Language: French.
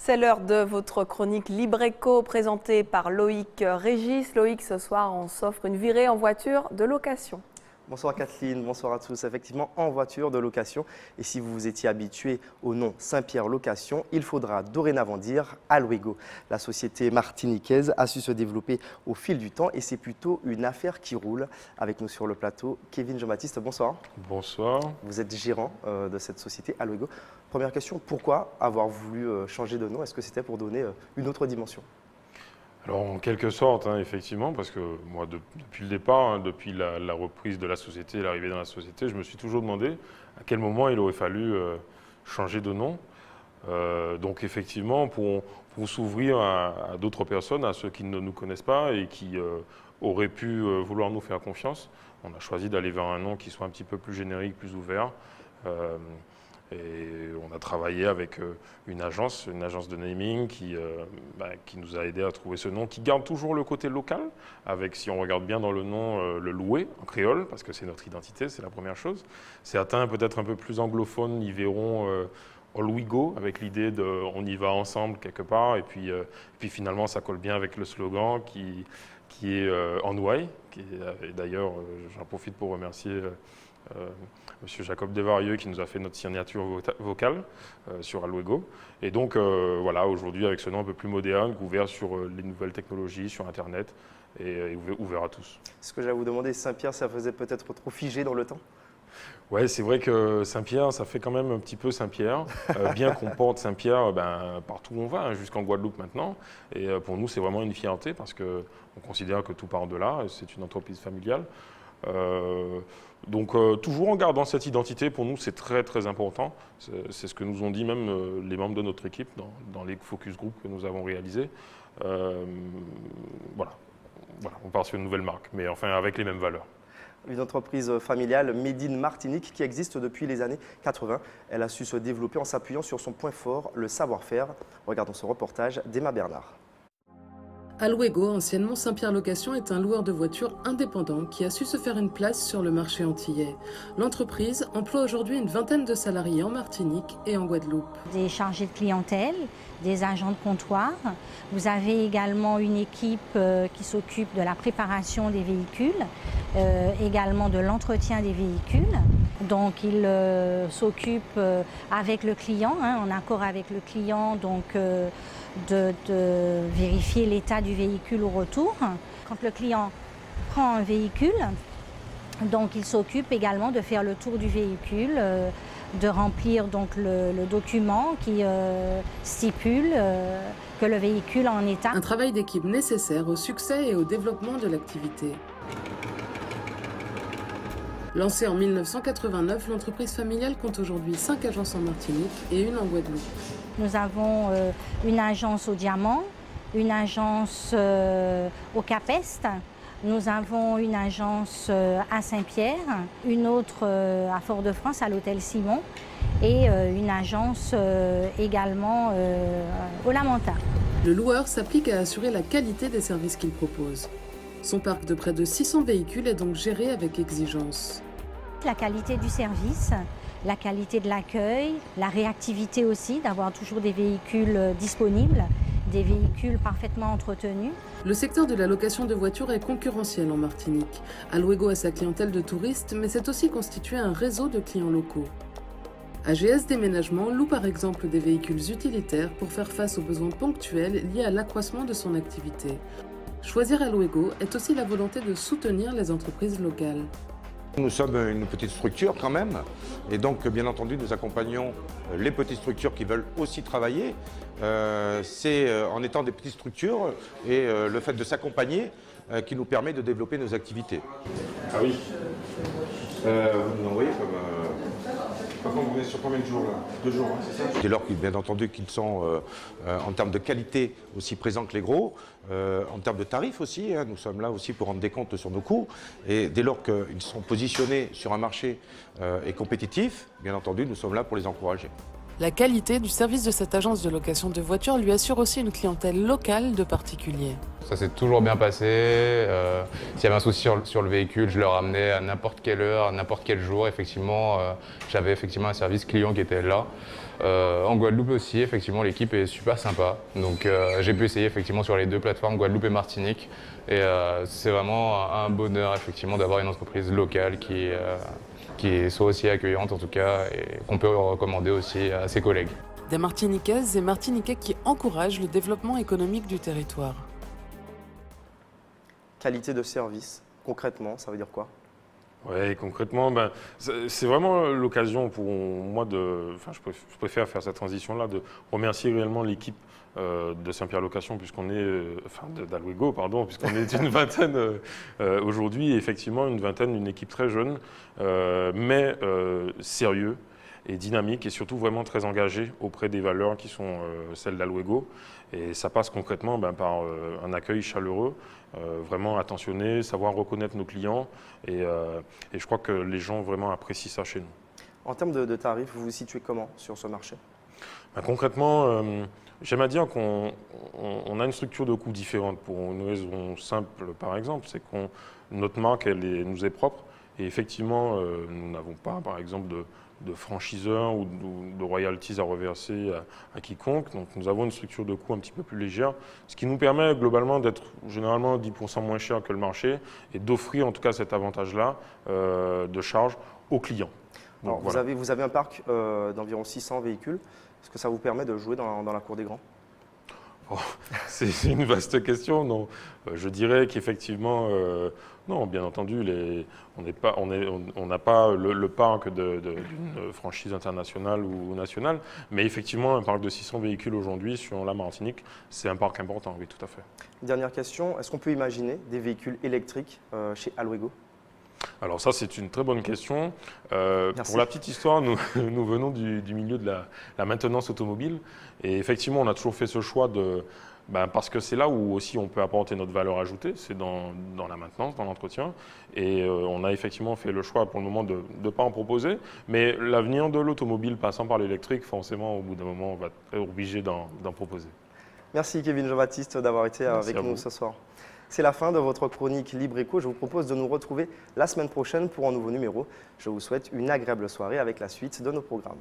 C'est l'heure de votre chronique Libreco présentée par Loïc Régis. Loïc, ce soir, on s'offre une virée en voiture de location. Bonsoir Kathleen, bonsoir à tous. Effectivement, en voiture de location. Et si vous vous étiez habitué au nom Saint-Pierre Location, il faudra dorénavant dire Aluego. La société martiniquaise a su se développer au fil du temps et c'est plutôt une affaire qui roule. Avec nous sur le plateau, Kevin Jean-Baptiste, bonsoir. Bonsoir. Vous êtes gérant de cette société Aluego. Première question, pourquoi avoir voulu changer de nom? Est-ce que c'était pour donner une autre dimension? Alors en quelque sorte, effectivement, parce que moi depuis le départ, depuis la reprise de la société, l'arrivée dans la société, je me suis toujours demandé à quel moment il aurait fallu changer de nom. Donc effectivement, pour s'ouvrir à d'autres personnes, à ceux qui ne nous connaissent pas et qui auraient pu vouloir nous faire confiance, on a choisi d'aller vers un nom qui soit un petit peu plus générique, plus ouvert. Et on a travaillé avec une agence de naming qui nous a aidé à trouver ce nom, qui garde toujours le côté local, avec, si on regarde bien dans le nom, le loué en créole, parce que c'est notre identité, c'est la première chose. Certains, peut-être un peu plus anglophones, y verront Aluego, avec l'idée de on y va ensemble quelque part, et puis finalement ça colle bien avec le slogan qui est en Ouai, et d'ailleurs j'en profite pour remercier Monsieur Jacob Desvarieux qui nous a fait notre signature vocale sur Aluego. Et donc voilà, aujourd'hui avec ce nom un peu plus moderne, ouvert sur les nouvelles technologies, sur Internet et ouvert à tous. Ce que j'allais vous demander, Saint-Pierre, ça faisait peut-être trop figé dans le temps? Ouais, c'est vrai que Saint-Pierre, ça fait quand même un petit peu Saint-Pierre, bien qu'on porte Saint-Pierre partout où on va, jusqu'en Guadeloupe maintenant. Et pour nous, c'est vraiment une fierté parce qu'on considère que tout part de là, c'est une entreprise familiale. Donc toujours en gardant cette identité, pour nous c'est très très important. C'est ce que nous ont dit même les membres de notre équipe dans les focus group que nous avons réalisés. Voilà, on part sur une nouvelle marque, mais enfin avec les mêmes valeurs. Une entreprise familiale, Made in Martinique, qui existe depuis les années 80. Elle a su se développer en s'appuyant sur son point fort, le savoir-faire. Regardons ce reportage d'Emma Bernard. Aluego, anciennement Saint-Pierre Location, est un loueur de voitures indépendant qui a su se faire une place sur le marché antillais. L'entreprise emploie aujourd'hui une vingtaine de salariés en Martinique et en Guadeloupe. Des chargés de clientèle, des agents de comptoir. Vous avez également une équipe qui s'occupe de la préparation des véhicules, également de l'entretien des véhicules. Donc il s'occupe avec le client, en accord avec le client, donc de vérifier l'état du véhicule au retour. Quand le client prend un véhicule, donc il s'occupe également de faire le tour du véhicule, de remplir donc le document qui stipule que le véhicule est en état. Un travail d'équipe nécessaire au succès et au développement de l'activité. Lancée en 1989, l'entreprise familiale compte aujourd'hui 5 agences en Martinique et une en Guadeloupe. Nous avons une agence au Diamant, une agence au Cap-Est, nous avons une agence à Saint-Pierre, une autre à Fort-de-France, à l'hôtel Simon, et une agence également au Lamentin. Le loueur s'applique à assurer la qualité des services qu'il propose. Son parc de près de 600 véhicules est donc géré avec exigence. La qualité du service, la qualité de l'accueil, la réactivité aussi, d'avoir toujours des véhicules disponibles, des véhicules parfaitement entretenus. Le secteur de la location de voitures est concurrentiel en Martinique. Aluego a sa clientèle de touristes, mais c'est aussi constitué un réseau de clients locaux. AGS Déménagement loue par exemple des véhicules utilitaires pour faire face aux besoins ponctuels liés à l'accroissement de son activité. Choisir Aluego est aussi la volonté de soutenir les entreprises locales. Nous sommes une petite structure quand même, et donc bien entendu nous accompagnons les petites structures qui veulent aussi travailler. C'est en étant des petites structures et le fait de s'accompagner qui nous permet de développer nos activités. Ah oui. Vous nous envoyez comme... Par contre, vous venez sur combien de jours là? 2 jours, c'est ça? Dès lors qu'ils, bien entendu, qu'ils sont en termes de qualité aussi présents que les gros, en termes de tarifs aussi, nous sommes là aussi pour rendre des comptes sur nos coûts. Et dès lors qu'ils sont positionnés sur un marché et compétitif, bien entendu, nous sommes là pour les encourager. La qualité du service de cette agence de location de voitures lui assure aussi une clientèle locale de particuliers. Ça s'est toujours bien passé. S'il y avait un souci sur le véhicule, je le ramenais à n'importe quelle heure, à n'importe quel jour. Effectivement, j'avais effectivement un service client qui était là. En Guadeloupe aussi, effectivement, l'équipe est super sympa. Donc j'ai pu essayer effectivement sur les deux plateformes, Guadeloupe et Martinique. Et c'est vraiment un bonheur effectivement d'avoir une entreprise locale qui soit aussi accueillante en tout cas et qu'on peut recommander aussi à ses collègues. Des Martiniquaises et Martiniquais qui encouragent le développement économique du territoire. Qualité de service, concrètement, ça veut dire quoi? Oui, concrètement, c'est vraiment l'occasion pour moi je préfère faire cette transition-là, de remercier réellement l'équipe de Saint-Pierre Location, d'Alwego, pardon, puisqu'on est une vingtaine aujourd'hui, effectivement une équipe très jeune, mais sérieux et dynamique et surtout vraiment très engagée auprès des valeurs qui sont celles d'Alwego. Et ça passe concrètement par un accueil chaleureux, vraiment attentionné, savoir reconnaître nos clients et je crois que les gens vraiment apprécient ça chez nous. En termes de tarifs, vous vous situez comment sur ce marché? Concrètement, j'aime à dire qu'on a une structure de coûts différente pour une raison simple, par exemple, c'est que notre marque nous est propre et effectivement, nous n'avons pas, par exemple, de franchiseurs ou de royalties à reverser à quiconque. Donc nous avons une structure de coûts un petit peu plus légère, ce qui nous permet globalement d'être généralement 10% moins cher que le marché et d'offrir en tout cas cet avantage-là de charge aux clients. Donc, alors, voilà. vous avez un parc d'environ 600 véhicules. Est-ce que ça vous permet de jouer dans la cour des grands? C'est une vaste question. Non, je dirais qu'effectivement, non, bien entendu, on n'a pas le parc d'une franchise internationale ou nationale, mais effectivement, un parc de 600 véhicules aujourd'hui sur la Martinique, c'est un parc important, oui, tout à fait. Dernière question, est-ce qu'on peut imaginer des véhicules électriques chez Alwego? Alors ça, c'est une très bonne question. Pour la petite histoire, nous venons du milieu de la maintenance automobile. Et effectivement, on a toujours fait ce choix parce que c'est là où aussi on peut apporter notre valeur ajoutée, c'est dans la maintenance, dans l'entretien. Et on a effectivement fait le choix pour le moment de ne pas en proposer. Mais l'avenir de l'automobile passant par l'électrique, forcément, au bout d'un moment, on va être obligé d'en proposer. Merci Kevin Jean-Baptiste d'avoir été avec nous ce soir. C'est la fin de votre chronique Libre Éco. Je vous propose de nous retrouver la semaine prochaine pour un nouveau numéro. Je vous souhaite une agréable soirée avec la suite de nos programmes.